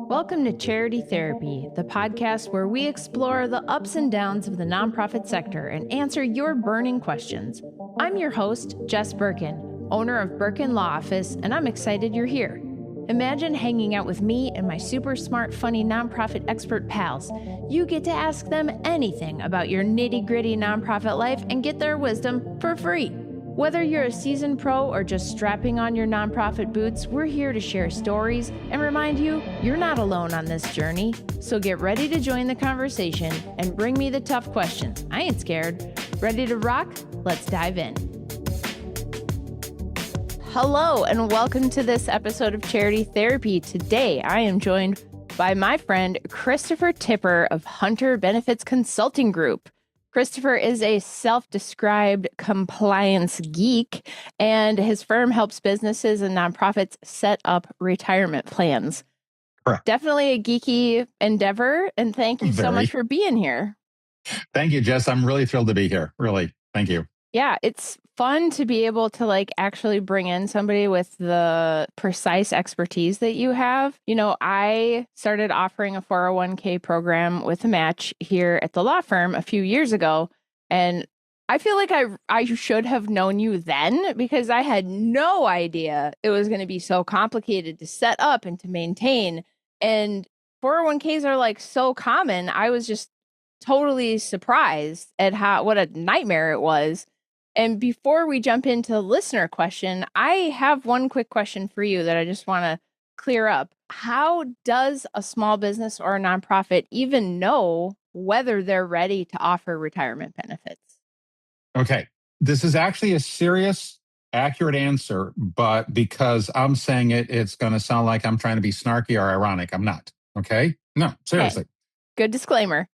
Welcome to Charity Therapy, the podcast where we explore the ups and downs of the nonprofit sector and answer your burning questions. I'm your host, Jess Birkin, owner of Birkin Law Office, and I'm excited you're here. Imagine hanging out with me and my super smart, funny nonprofit expert pals. You get to ask them anything about your nitty-gritty nonprofit life and get their wisdom for free. Whether you're a seasoned pro or just strapping on your nonprofit boots, we're here to share stories and remind you you're not alone on this journey. So get ready to join the conversation and bring me the tough questions. I ain't scared. Ready to rock? Let's dive in. Hello, and welcome to this episode of Charity Therapy. Today, I am joined by my friend Christopher Tipper of Hunter Benefits Consulting Group. Christopher is a self-described compliance geek, and his firm helps businesses and nonprofits set up retirement plans. Correct. Definitely a geeky endeavor, and thank you so much for being here. Thank you, Jess. I'm really thrilled to be here. Really. Thank you. Yeah, it's fun to be able to actually bring in somebody with the precise expertise that you have. You know, I started offering a 401k program with a match here at the law firm a few years ago. And I feel like I should have known you then because I had no idea it was going to be so complicated to set up and to maintain. And 401ks are so common. I was just totally surprised at what a nightmare it was. And before we jump into the listener question, I have one quick question for you that I just want to clear up. How does a small business or a nonprofit even know whether they're ready to offer retirement benefits? Okay. This is actually a serious, accurate answer, but because I'm saying it, it's going to sound like I'm trying to be snarky or ironic. I'm not. Okay? No, seriously. Okay. Good disclaimer.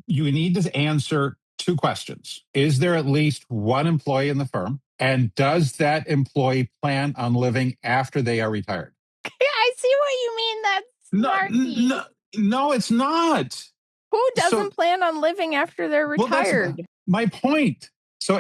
You need to answer two questions. Is there at least one employee in the firm? And does that employee plan on living after they are retired? I see what you mean. That's snarky. No, it's not. Who doesn't plan on living after they're retired? Well, my point. So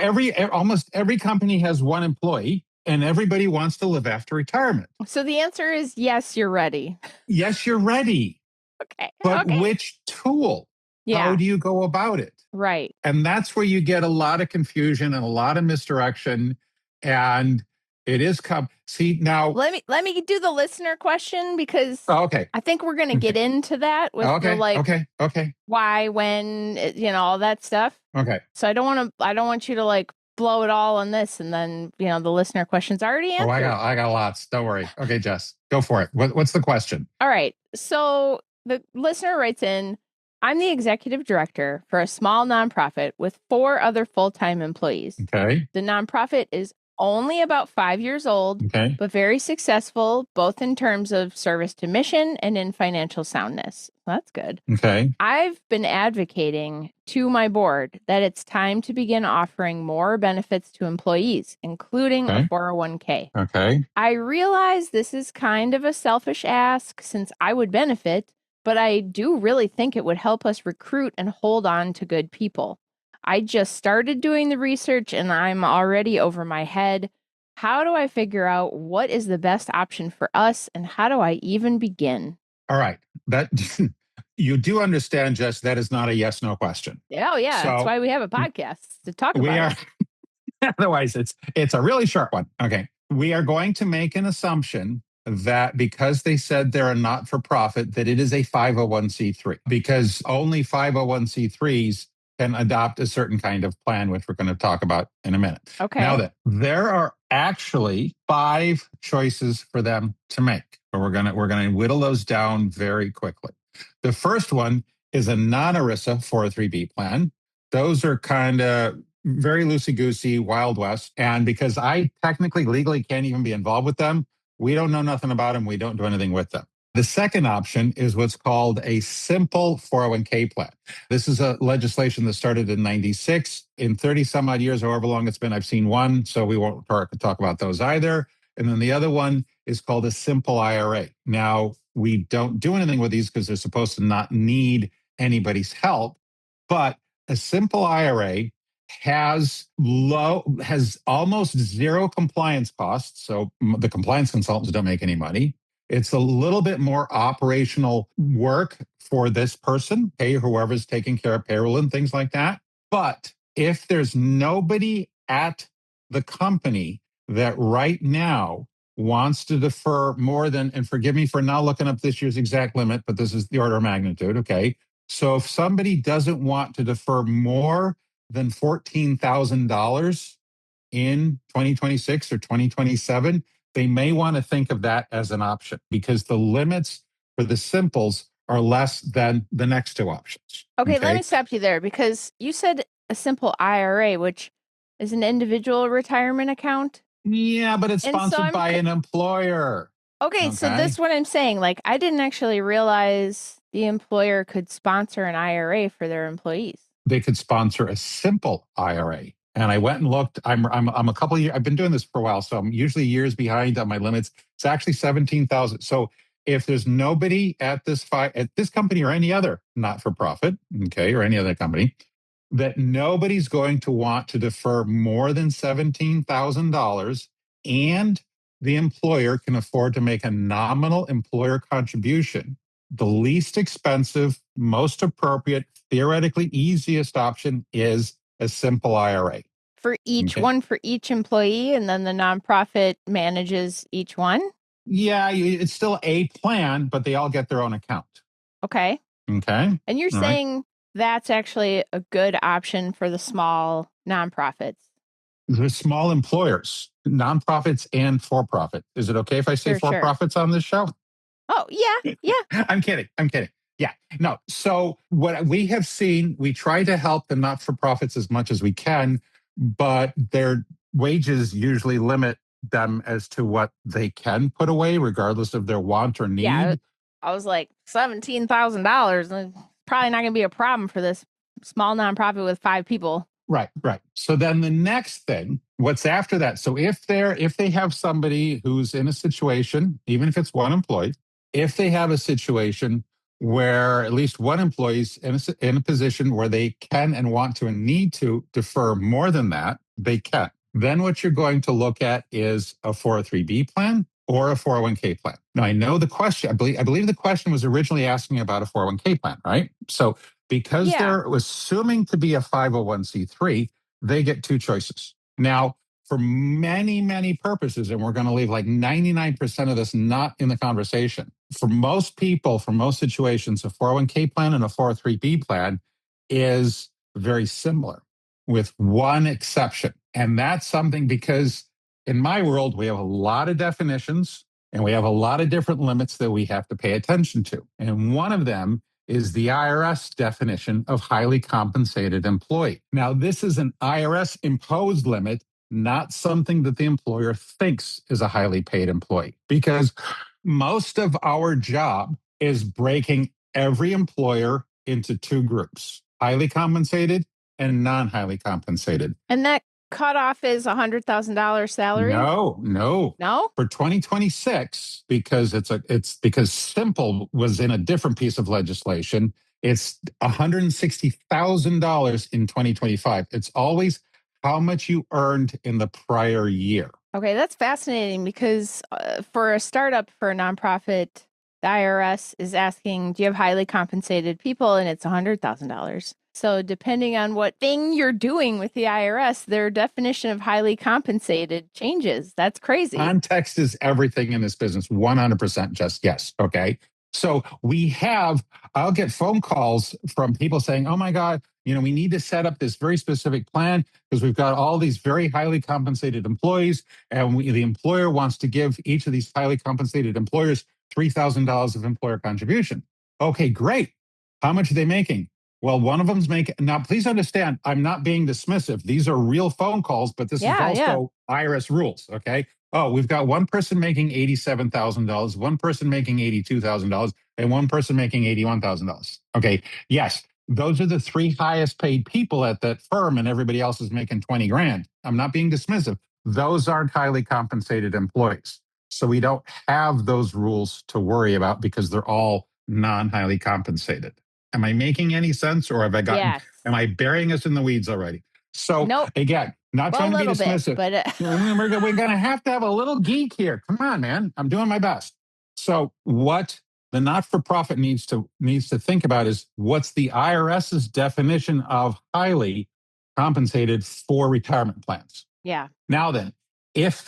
almost every company has one employee, and everybody wants to live after retirement. So the answer is yes, you're ready. Yes, you're ready. Okay. But which tool? Yeah. How do you go about it? Right. And that's where you get a lot of confusion and a lot of misdirection. And it is see now. Let me do the listener question because I think we're going to get into that with the why, when, all that stuff. Okay. So I don't want you to blow it all on this, and then the listener question's already answered. Oh, I got lots. Don't worry. Okay, Jess, go for it. What's the question? All right. So the listener writes in, I'm the executive director for a small nonprofit with 4 other full-time employees. Okay. The nonprofit is only about 5 years old, but very successful, both in terms of service to mission and in financial soundness. That's good. Okay. I've been advocating to my board that it's time to begin offering more benefits to employees, including a 401k. Okay. I realize this is kind of a selfish ask since I would benefit, but I do really think it would help us recruit and hold on to good people. I just started doing the research and I'm already over my head. How do I figure out what is the best option for us and how do I even begin? All right. That you do understand, Jess, that is not a yes/no question. Oh, yeah. That's why we have a podcast to talk about it. Otherwise, it's a really short one. Okay. We are going to make an assumption that because they said they're a not-for-profit, that it is a 501c3, because only 501c3s can adopt a certain kind of plan, which we're going to talk about in a minute. Okay. Now that there are actually 5 choices for them to make, but we're going to whittle those down very quickly. The first one is a non-ERISA 403b plan. Those are kind of very loosey-goosey, Wild West. And because I technically, legally can't even be involved with them, we don't know nothing about them. We don't do anything with them. The second option is what's called a simple 401k plan. This is a legislation that started in 96. In 30 some odd years, however long it's been, I've seen one, so we won't talk about those either. And then the other one is called a simple IRA. Now, we don't do anything with these because they're supposed to not need anybody's help, but a simple IRA has almost zero compliance costs. So the compliance consultants don't make any money. It's a little bit more operational work for this person, pay whoever's taking care of payroll and things like that. But if there's nobody at the company that right now wants to defer more than, and forgive me for not looking up this year's exact limit, but this is the order of magnitude. Okay. So if somebody doesn't want to defer more than $14,000 in 2026 or 2027, they may want to think of that as an option because the limits for the simples are less than the next two options. Okay, let me Okay. stop you there because you said a simple IRA, which is an individual retirement account. Yeah, but it's And so sponsored I'm by an employer. okay, so Okay. this is what I'm saying. Like, I didn't actually realize the employer could sponsor an IRA for their employees. They could sponsor a simple IRA. And I went and looked. I'm a couple of years. I've been doing this for a while, so I'm usually years behind on my limits. It's actually 17,000. So if there's nobody at this company or any other not for profit, okay, or any other company, that nobody's going to want to defer more than $17,000, and the employer can afford to make a nominal employer contribution. The least expensive, most appropriate, theoretically easiest option is a simple IRA. For each Okay. one for each employee, and then the nonprofit manages each one. Yeah, it's still a plan, but they all get their own account. Okay. Okay. And you're All right. saying that's actually a good option for the small nonprofits. The small employers, nonprofits and for profit. Is it okay if I say Sure, for sure. profits on this show? Oh, yeah, yeah. I'm kidding. I'm kidding. Yeah. No. So what we have seen, we try to help the not-for-profits as much as we can, but their wages usually limit them as to what they can put away, regardless of their want or Yeah. need. I was like, $17,000. Probably not going to be a problem for this small nonprofit with 5 people. Right, right. So then the next thing, what's after that? So if they have somebody who's in a situation, even if it's one employee, if they have a situation where at least one employee's in a position where they can and want to and need to defer more than that, they can. Then what you're going to look at is a 403B plan or a 401k plan. Now I know the question, I believe the question was originally asking about a 401k plan, right? So because Yeah. they're assuming to be a 501c3, they get two choices. Now, for many, many purposes, and we're going to leave like 99% of this not in the conversation. For most people, for most situations, a 401k plan and a 403b plan is very similar with one exception. And that's something because in my world, we have a lot of definitions and we have a lot of different limits that we have to pay attention to. And one of them is the IRS definition of highly compensated employee. Now, this is an IRS imposed limit, not something that the employer thinks is a highly paid employee, because most of our job is breaking every employer into two groups: highly compensated and non highly compensated. And that cutoff is $100,000 salary? No, no. No? For 2026, because it's because simple was in a different piece of legislation, it's $160,000 in 2025. It's always how much you earned in the prior year. Okay, that's fascinating because for a startup, for a nonprofit, the IRS is asking, do you have highly compensated people? And it's $100,000. So depending on what thing you're doing with the IRS, their definition of highly compensated changes. That's crazy. Context is everything in this business. 100% just yes. Okay. So I'll get phone calls from people saying, oh my God, we need to set up this very specific plan because we've got all these very highly compensated employees, and the employer wants to give each of these highly compensated employers $3,000 of employer contribution. Okay, great. How much are they making? Well, one of them's making. Now, please understand, I'm not being dismissive. These are real phone calls, but this is also IRS rules. Okay. Oh, we've got one person making $87,000, one person making $82,000, and one person making $81,000. Okay. Yes. Those are the three highest paid people at that firm, and everybody else is making 20 grand. I'm not being dismissive. Those aren't highly compensated employees. So we don't have those rules to worry about because they're all non highly compensated. Am I making any sense, or Yes. am I burying us in the weeds already? So Nope. again, not trying to be dismissive, but we're going to have a little geek here. Come on, man. I'm doing my best. So what the not-for-profit needs to think about is what's the IRS's definition of highly compensated for retirement plans. Yeah. Now then, if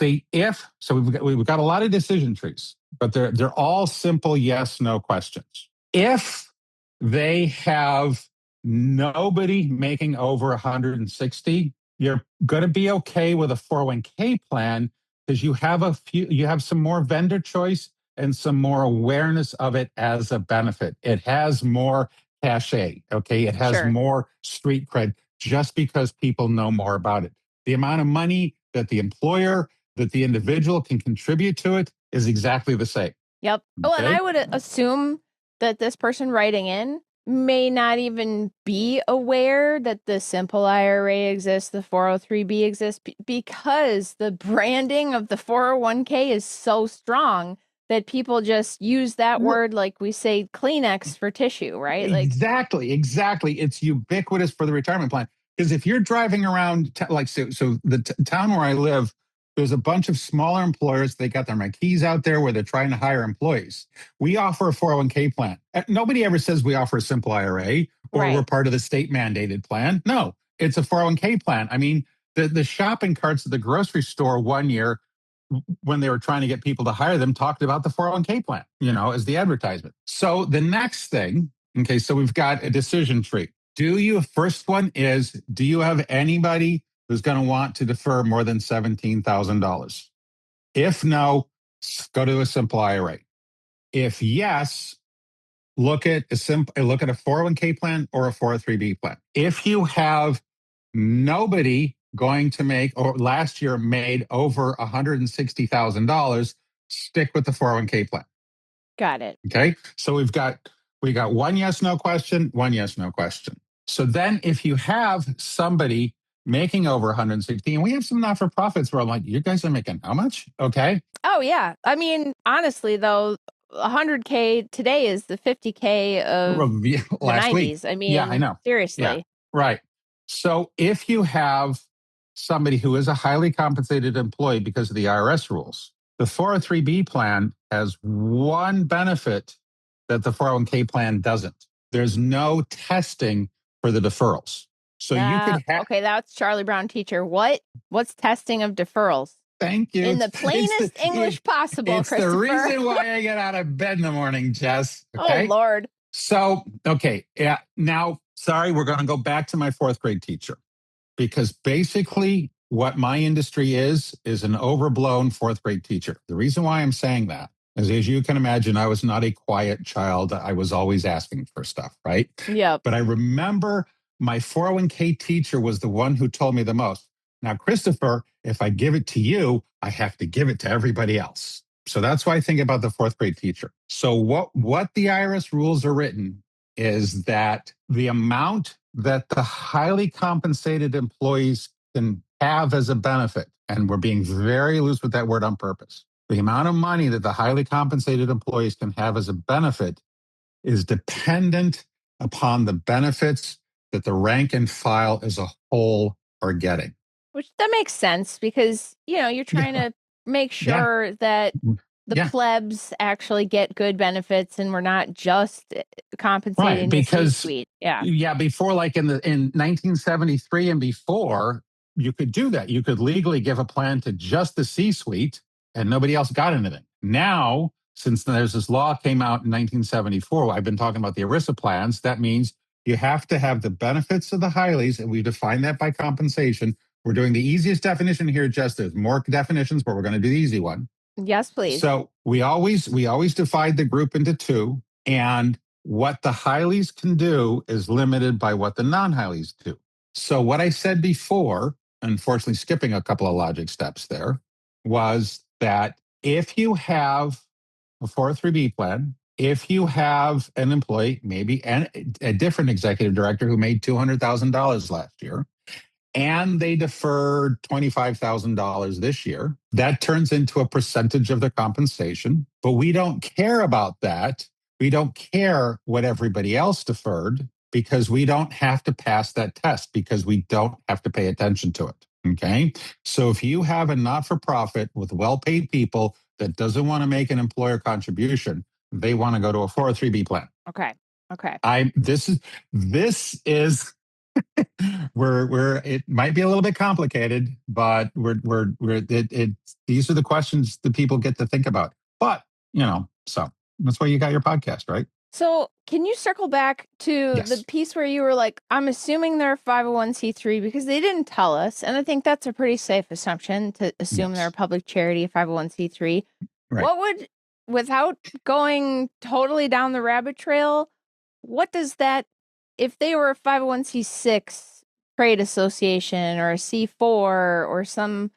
so we've got a lot of decision trees, but they're all simple yes no questions. If they have nobody making over 160, you're going to be okay with a 401k plan because you have some more vendor choice and some more awareness of it as a benefit. It has more cachet, okay? It has Sure. more street cred just because people know more about it. The amount of money that the employer, that the individual can contribute to it is exactly the same. Yep. Oh, and Okay? I would assume that this person writing in may not even be aware that the simple IRA exists, the 403b exists, because the branding of the 401k is so strong that people just use that word like we say Kleenex for tissue, right? Like, Exactly. It's ubiquitous for the retirement plan. Because if you're driving around, so the town where I live, there's a bunch of smaller employers. They got their marquees out there where they're trying to hire employees. We offer a 401k plan. Nobody ever says we offer a simple IRA or we're right. part of the state mandated plan. No, it's a 401k plan. I mean, the shopping carts at the grocery store one year when they were trying to get people to hire them, talked about the 401k plan, as the advertisement. So the next thing, okay, so we've got a decision tree. First one is, do you have anybody who's going to want to defer more than $17,000? If no, go to a simple IRA. If yes, look at a 401k plan or a 403b plan. If you have nobody going to make, or last year made over $160,000, stick with the 401k plan. Got it. Okay. So we got one yes, no question, one yes, no question. So then if you have somebody making over 160, and we have some not-for-profits where I'm like, you guys are making how much? Okay. Oh, yeah. I mean, honestly, though, 100K today is the 50K of the Last week. 90s. I Yeah, I mean, know. Yeah. seriously. Right. So if you have somebody who is a highly compensated employee because of the IRS rules, the 403b plan has one benefit that the 401k plan doesn't. There's no testing for the deferrals. So you could have. Okay, that's Charlie Brown teacher. What's testing of deferrals? Thank you. In the plainest English possible, It's the Christopher. reason why I get out of bed in the morning, Jess. Oh, Okay. Lord. So, okay. Yeah. Now, sorry, we're going to go back to my fourth grade teacher because basically what my industry is an overblown fourth grade teacher. The reason why I'm saying that is, as you can imagine, I was not a quiet child. I was always asking for stuff, right? Yep. But I remember my 401k teacher was the one who told me the most. Now, Christopher, if I give it to you, I have to give it to everybody else. So that's why I think about the fourth grade teacher. So what the IRS rules are written is that the amount that the highly compensated employees can have as a benefit, and we're being very loose with that word on purpose, the amount of money that the highly compensated employees can have as a benefit is dependent upon the benefits that the rank and file as a whole are getting. Which that makes sense because, you're trying to make sure that the plebs actually get good benefits and we're not just compensating the C-suite. Yeah, before, like in 1973 and before, you could do that. You could legally give a plan to just the C-suite and nobody else got anything. Now, since there's this law came out in 1974, I've been talking about the ERISA plans. That means you have to have the benefits of the Highleys, and we define that by compensation. We're doing the easiest definition here, Jess. There's more definitions, but we're going to do the easy one. Yes, please. So we always divide the group into two, and what the Highleys can do is limited by what the non-Highleys do. So what I said before, unfortunately skipping a couple of logic steps there, was that if you have a 403b plan, if you have an employee, maybe a different executive director who made $200,000 last year, and they deferred $25,000 this year, that turns into a percentage of the compensation. But we don't care about that. We don't care what everybody else deferred because we don't have to pass that test because we don't have to pay attention to it. Okay. So if you have a not-for-profit with well-paid people that doesn't want to make an employer contribution, they want to go to a 403B plan. Okay. Okay. This is we're it might be a little bit complicated, but these are the questions that people get to think about. But so that's why you got your podcast, right? So, can you circle back to the Yes. piece where you were like, I'm assuming they're 501c3 because they didn't tell us. And I think that's a pretty safe assumption to assume they're a Yes. public charity, 501c3. Right. What would, without going totally down the rabbit trail, what does that, if they were a 501c6 trade association or a C4 or some,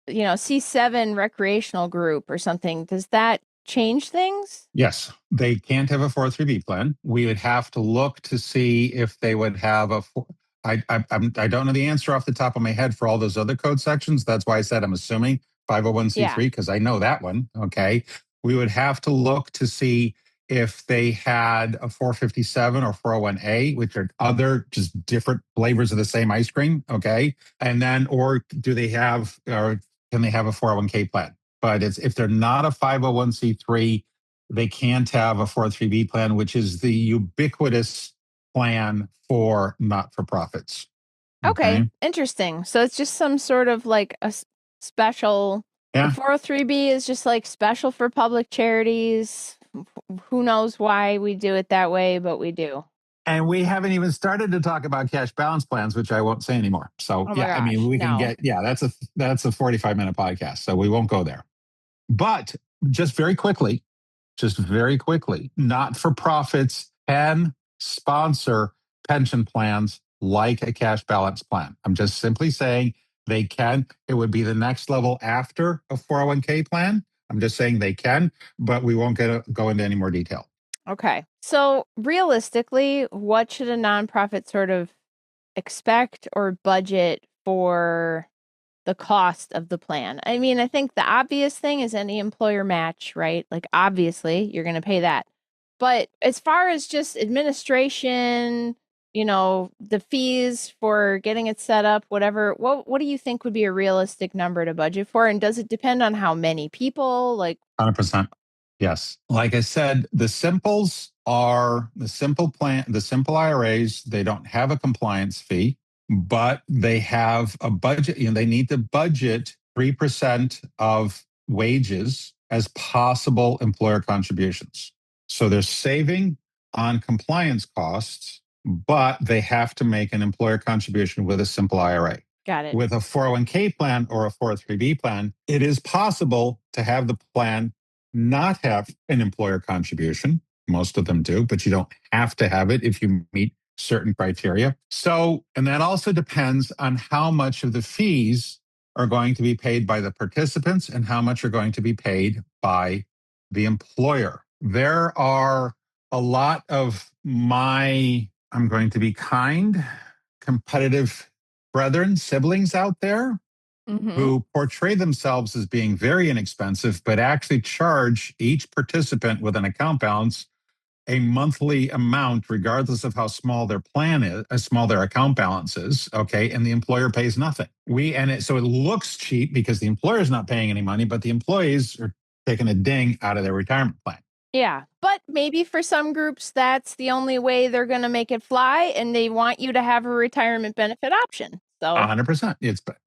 C7 recreational group or something, does that change things? Yes, they can't have a 403B plan. We would have to look to see if they would have I don't know the answer off the top of my head for all those other code sections. That's why I said I'm assuming Yeah. 501c3 because I know that one. Okay. We would have to look to see if they had a 457 or 401A, which are other just different flavors of the same ice cream. Okay. And then, or do they have, or can they have a 401k plan? But if they're not a 501c3, they can't have a 403b plan, which is the ubiquitous plan for not-for-profits. Okay, Okay. interesting. So it's just some sort of like a special. The Yeah. 403B is just like special for public charities. Who knows why we do it that way, but we do. And we haven't even started to talk about cash balance plans, which I won't say anymore. So Oh my yeah, I mean, gosh, we can no. get, yeah, that's a 45-minute podcast. So we won't go there. But just very quickly, not for profits can sponsor pension plans like a cash balance plan. I'm just simply saying they can. It would be the next level after a 401k plan. I'm just saying they can, but we won't go into any more detail. Okay. So realistically, what should a nonprofit sort of expect or budget for the cost of the plan? I mean, I think the obvious thing is any employer match, right? Like, obviously, you're going to pay that. But as far as just administration, the fees for getting it set up, whatever, what do you think would be a realistic number to budget for? And does it depend on how many people? Like, 100%. Yes. Like I said, the simples are the simple plan, the simple IRAs. They don't have a compliance fee, but they have a budget. They need to budget 3% of wages as possible employer contributions. So they're saving on compliance costs, but they have to make an employer contribution with a simple IRA. got it. With a 401k plan or a 403b plan, it is possible to have the plan not have an employer contribution. Most of them do, but you don't have to have it if you meet certain criteria. So, and that also depends on how much of the fees are going to be paid by the participants and how much are going to be paid by the employer. There are a lot of I'm going to be kind, competitive brethren, siblings out there Mm-hmm. who portray themselves as being very inexpensive, but actually charge each participant with an account balance a monthly amount, regardless of how small their plan is, how small their account balance is. Okay. And the employer pays nothing. So it looks cheap because the employer is not paying any money, but the employees are taking a ding out of their retirement plan. Yeah. But maybe for some groups, that's the only way they're going to make it fly. And they want you to have a retirement benefit option. So, 100%.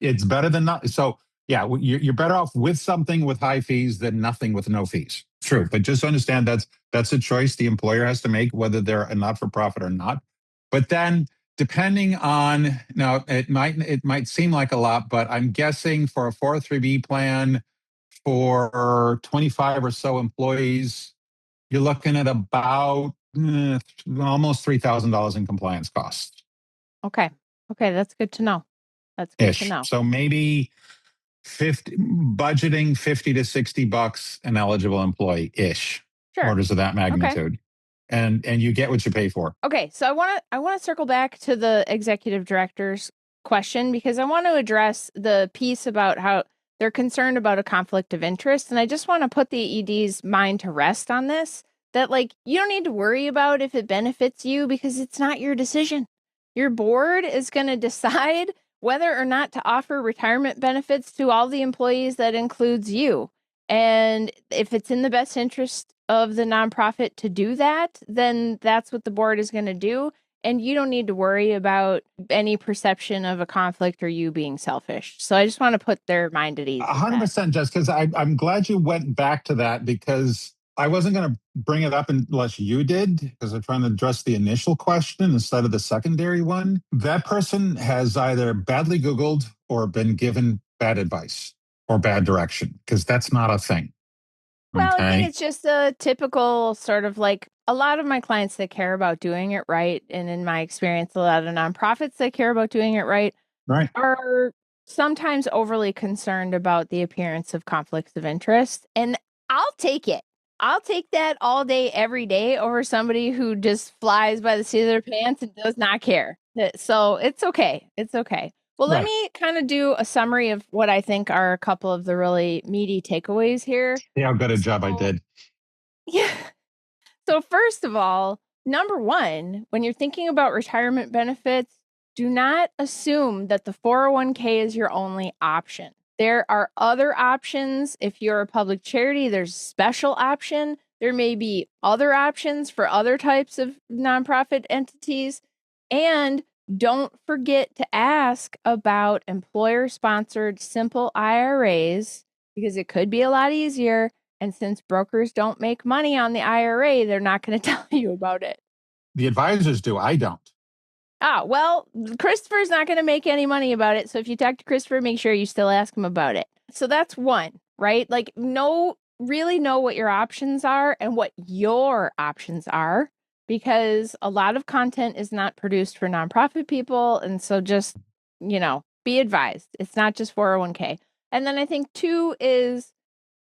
It's better than not. So yeah, you're better off with something with high fees than nothing with no fees. True, but just understand that's a choice the employer has to make whether they're a not for profit or not. But then depending on now, it might seem like a lot, but I'm guessing for a 403b plan for 25 or so employees, you're looking at about almost $3,000 in compliance costs okay. Okay. That's good to know. That's good to ish. know. So maybe 50 budgeting 50 to 60 bucks an eligible employee ish, Sure. orders of that Okay. magnitude. And you get what you pay for. Okay, so I want to circle back to the executive director's question because I want to address the piece about how they're concerned about a conflict of interest, and I just want to put the ED's mind to rest on this, that like you don't need to worry about if it benefits you because it's not your decision. Your board is going to decide whether or not to offer retirement benefits to all the employees that includes you. And if it's in the best interest of the nonprofit to do that, then that's what the board is going to do. And you don't need to worry about any perception of a conflict or you being selfish. So I just want to put their mind at ease with that. 100%, Jess, because I'm glad you went back to that because I wasn't going to bring it up unless you did, because I'm trying to address the initial question instead of the secondary one. That person has either badly Googled or been given bad advice or bad direction, because that's not a thing. Well, I think Okay. it's just a typical sort of like a lot of my clients that care about doing it right. And in my experience, a lot of nonprofits that care about doing it right Right. are sometimes overly concerned about the appearance of conflicts of interest. And I'll take it. I'll take that all day, every day over somebody who just flies by the seat of their pants and does not care. So it's okay. It's okay. Well, let Right. me kind of do a summary of what I think are a couple of the really meaty takeaways here. See how good a job I So, did. yeah. So, first of all, number one, when you're thinking about retirement benefits, do not assume that the 401k is your only option. There are other options. If you're a public charity, there's a special option. There may be other options for other types of nonprofit entities. And don't forget to ask about employer sponsored simple IRAs because it could be a lot easier. And since brokers don't make money on the IRA, they're not going to tell you about it. The advisors do. I don't. Ah, well, Christopher's not going to make any money about it. So if you talk to Christopher, make sure you still ask him about it. So that's one, right? Like, really know what your options are and what your options are, because a lot of content is not produced for nonprofit people. And so just, be advised. It's not just 401k. And then I think two is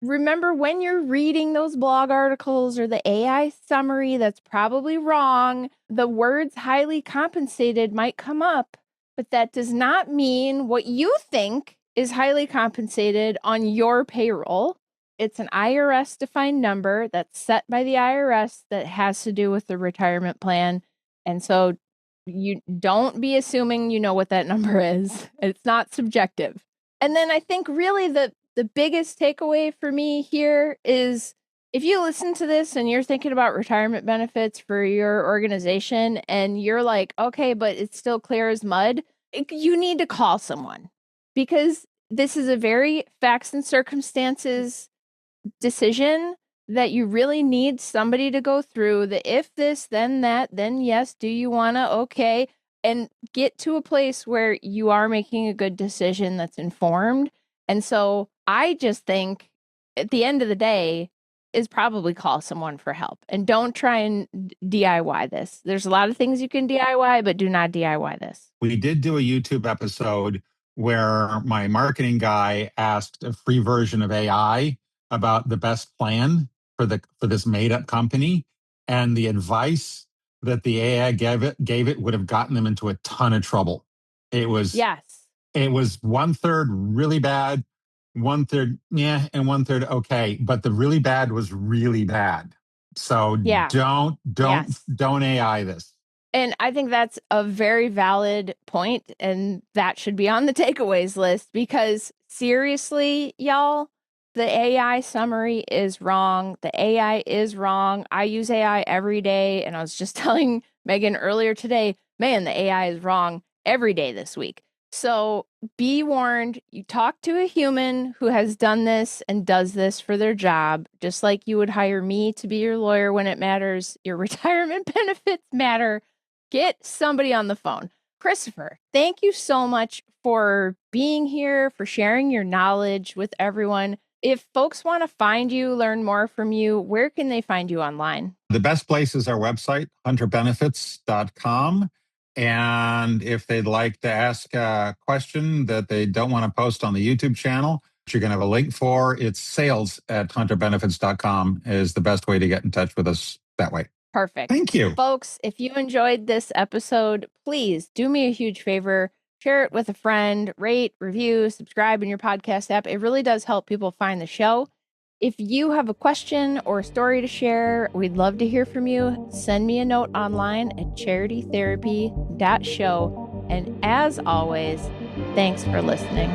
remember when you're reading those blog articles or the AI summary that's probably wrong, the words highly compensated might come up, but that does not mean what you think is highly compensated on your payroll. It's an IRS defined number that's set by the IRS that has to do with the retirement plan. And so you don't be assuming you know what that number is. It's not subjective. And then I think really the biggest takeaway for me here is if you listen to this and you're thinking about retirement benefits for your organization and you're like, okay, but it's still clear as mud, you need to call someone because this is a very facts and circumstances decision that you really need somebody to go through the if this, then that, then yes, do you want to? Okay. And get to a place where you are making a good decision that's informed. And so I just think at the end of the day is probably call someone for help and don't try and DIY this. There's a lot of things you can DIY, but do not DIY this. We did do a YouTube episode where my marketing guy asked a free version of AI about the best plan for this made up company, and the advice that the AI gave it would have gotten them into a ton of trouble. It was Yes. it was one third really bad, one third yeah, and one third okay, but the really bad was really bad. So Yeah. don't Yes. don't AI this. And I think that's a very valid point, and that should be on the takeaways list because seriously, y'all, the AI summary is wrong. The AI is wrong. I use AI every day, and I was just telling Megan earlier today, man, the AI is wrong every day this week. So be warned, you talk to a human who has done this and does this for their job, just like you would hire me to be your lawyer when it matters. Your retirement benefits matter. Get somebody on the phone. Christopher, thank you so much for being here, for sharing your knowledge with everyone. If folks want to find you, learn more from you, where can they find you online? The best place is our website, hunterbenefits.com. And if they'd like to ask a question that they don't want to post on the YouTube channel, which you're going to have a link for, it's sales@hunterbenefits.com is the best way to get in touch with us that way. Perfect. Thank you. Folks, if you enjoyed this episode, please do me a huge favor. Share it with a friend, rate, review, subscribe in your podcast app. It really does help people find the show. If you have a question or a story to share, we'd love to hear from you. Send me a note online at charitytherapy.show. And as always, thanks for listening.